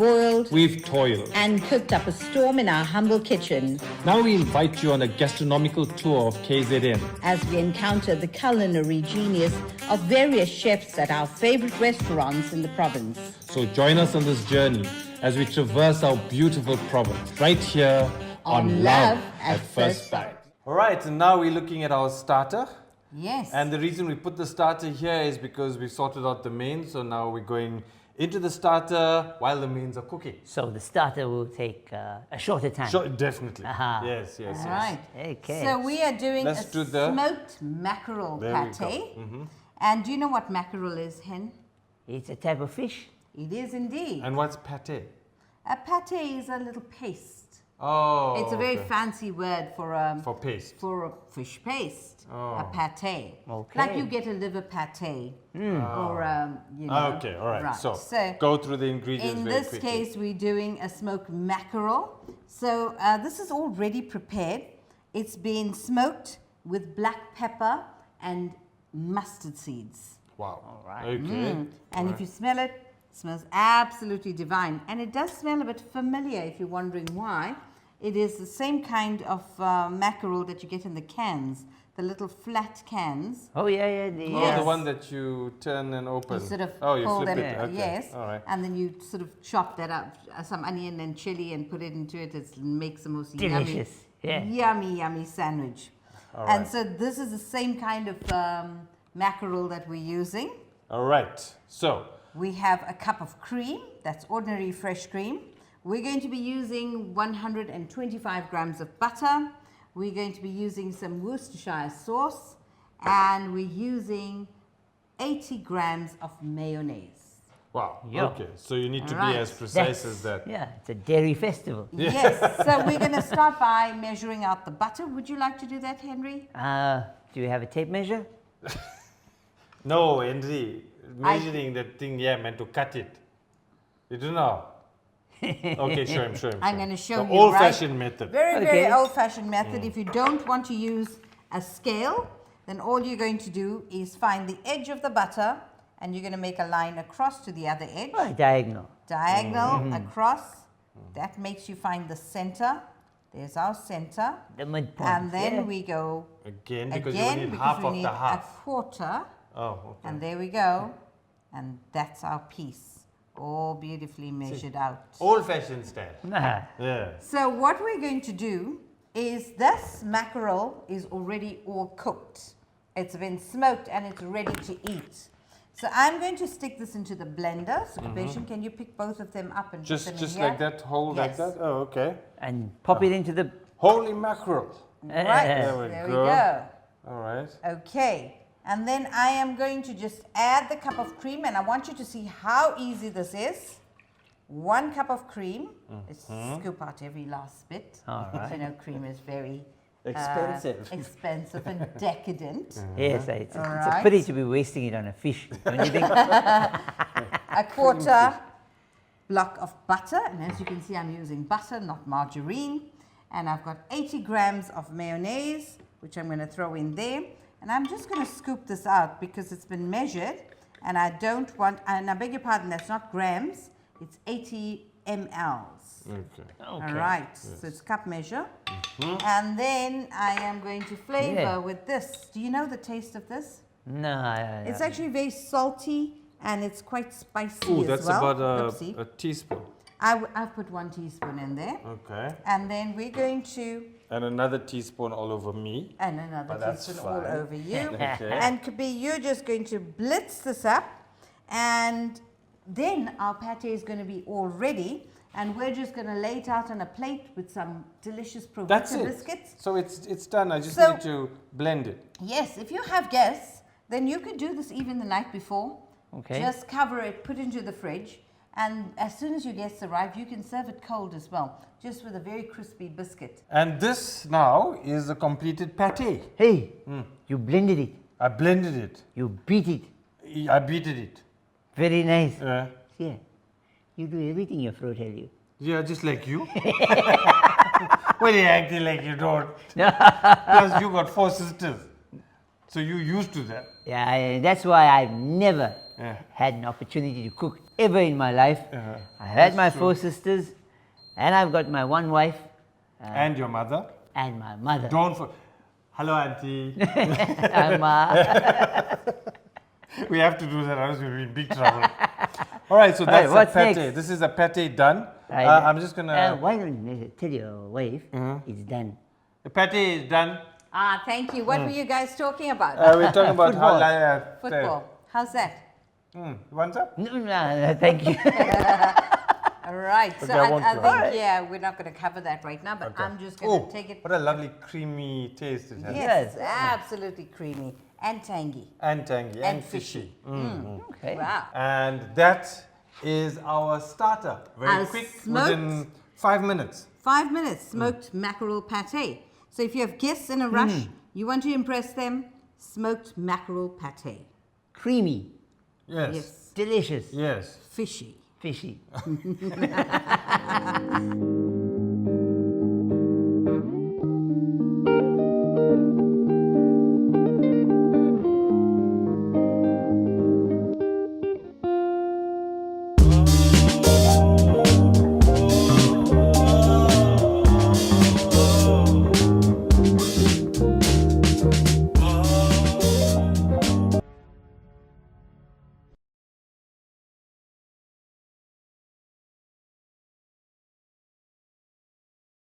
boiled We've toiled. and cooked up a storm in our humble kitchen Now we invite you on a gastronomical tour of KZN. as we encounter the culinary genius of various chefs at our favorite restaurants in the province. So join us on this journey as we traverse our beautiful province right here on Love at First Bite. All right, and now we're looking at our starter. Yes. And the reason we put the starter here is because we sorted out the main, so now we're going into the starter while the mains are cooking. So the starter will take a shorter time. Sure, definitely. Aha. Yes, yes, All yes. right. Okay. So we are doing Let's a do the- smoked mackerel There we pate. go. And do you know what mackerel is, Hen? It's a type of fish. It is indeed. And what's pate? A pate is a little paste. Oh, It's a very okay. fancy word for For paste. for a fish paste. Oh. A pate. Okay. Like you get a liver pate or you know. Okay, all right. Right. So, So go through the ingredients in very this quickly. case, we're doing a smoked mackerel. So this is already prepared. It's been smoked with black pepper and mustard seeds. Wow. All right. Okay. And if you smell it, it smells absolutely divine. And it does smell a bit familiar if you're wondering why. It is the same kind of mackerel that you get in the cans, the little flat cans. Oh yeah, yeah. Oh, Yes. the one that you turn and open. You sort of oh, you pull flip them, it. Okay. yes, All right. and then you sort of chop that up, some onion and chili, and put it into it. It makes the most Delicious. Yeah. yummy sandwich. All And right. so this is the same kind of mackerel that we're using. All right. So, We have a cup of cream, that's ordinary fresh cream. We're going to be using 125 grams of butter. We're going to be using some Worcestershire sauce, and we're using 80 grams of mayonnaise. wow. Yeah. Okay. So you need to All be right. as precise That's- as that. Yeah, it's a dairy festival. Yes, so we're going to start by measuring out the butter. Would you like to do that, Henry? Do you have a tape measure? No, Henry. Measuring that thing, yeah, meant to cut it. You don't know. Okay, show him, show him. I'm going to show the you, old-fashioned method. Very Okay. old-fashioned method. If you don't want to use a scale, then all you're going to do is find the edge of the butter, and you're going to make a line across to the other edge. Oh, diagonal. Diagonal across. That makes you find the center. There's our center. The midpoint. And then yeah. we go Again, because again you need because half we of need the a half. quarter. Oh, okay. And there we go. And that's our piece. All beautifully measured out. Old-fashioned style. Nah. Yeah. So what we're going to do is this mackerel is already all cooked. It's been smoked and it's ready to eat. So I'm going to stick this into the blender. So Kabeshan, can you pick both of them up and put them Just in here? like that, hold like Yes. that? Oh, okay. And pop it into the. Holy mackerel. Right, There we there we go. go. All right. Okay, and then I am going to just add the cup of cream, and I want you to see how easy this is. 1 cup of cream. Let's scoop out every last bit. All right. So, you know, cream is very Expensive. expensive and decadent. Yes, it's a Alright. pity to be wasting it on a fish. Don't you think? A quarter block of butter, and as you can see, I'm using butter, not margarine. And I've got 80 grams of mayonnaise, which I'm going to throw in there. And I'm just going to scoop this out because it's been measured, and I don't want, and I beg your pardon, that's not grams, it's 80 mLs. Okay. All right, so it's cup measure. And then I am going to flavor Yeah. with this. Do you know the taste of this? No. It's actually very salty, and it's quite spicy Ooh, as that's well. about Oopsie. a teaspoon. I've put 1 teaspoon in there. Okay. And then we're going to, And another teaspoon all over me. and another But that's teaspoon all fine. over you. Okay. And Kabi, you're just going to blitz this up, and then our pate is going to be all ready, and we're just going to lay it out on a plate with some delicious That's Provita it. biscuits. So it's done. I just So- need to blend it. Yes, if you have guests, then you could do this even the night before. Okay. Just cover it, put it into the fridge, and as soon as your guests arrive, you can serve it cold as well, just with a very crispy biscuit. And this now is a completed pate. Hey, you blended it. I blended it. You beat it. I beated it. Very nice. Yeah. Yeah. You do everything your fruit tell you. Yeah, just like you. Well, you're acting like you don't. Plus, you got 4 sisters. So you used to that. Yeah, that's why I've never had an opportunity to cook ever in my life. I had my 4 sisters, and I've got my 1 wife And your mother. and my mother. Don't for. Hello, Auntie. We have to do that, otherwise we'll be in big trouble. All right, so that's what's the pate. next? This is the pate done. Right. I'm just gonna. Why don't you tell your wife it's done? The pate is done. Ah, thank you. What were you guys talking about? We're talking about Football. how. Football. How's that? You want some? No, thank you. All right. So Okay, I won't I try. think, yeah, we're not going to cover that right now, but I'm just going to take it. What a lovely creamy taste it has. Yes, absolutely creamy and tangy And tangy and, and fishy. Okay. Wow. And that is our starter. Very Our quick, smoked- within 5 minutes. 5 minutes smoked mackerel pate. So if you have guests in a rush, you want to impress them, smoked mackerel pate. Creamy, Yes. Yes. delicious, Yes. Fishy. fishy.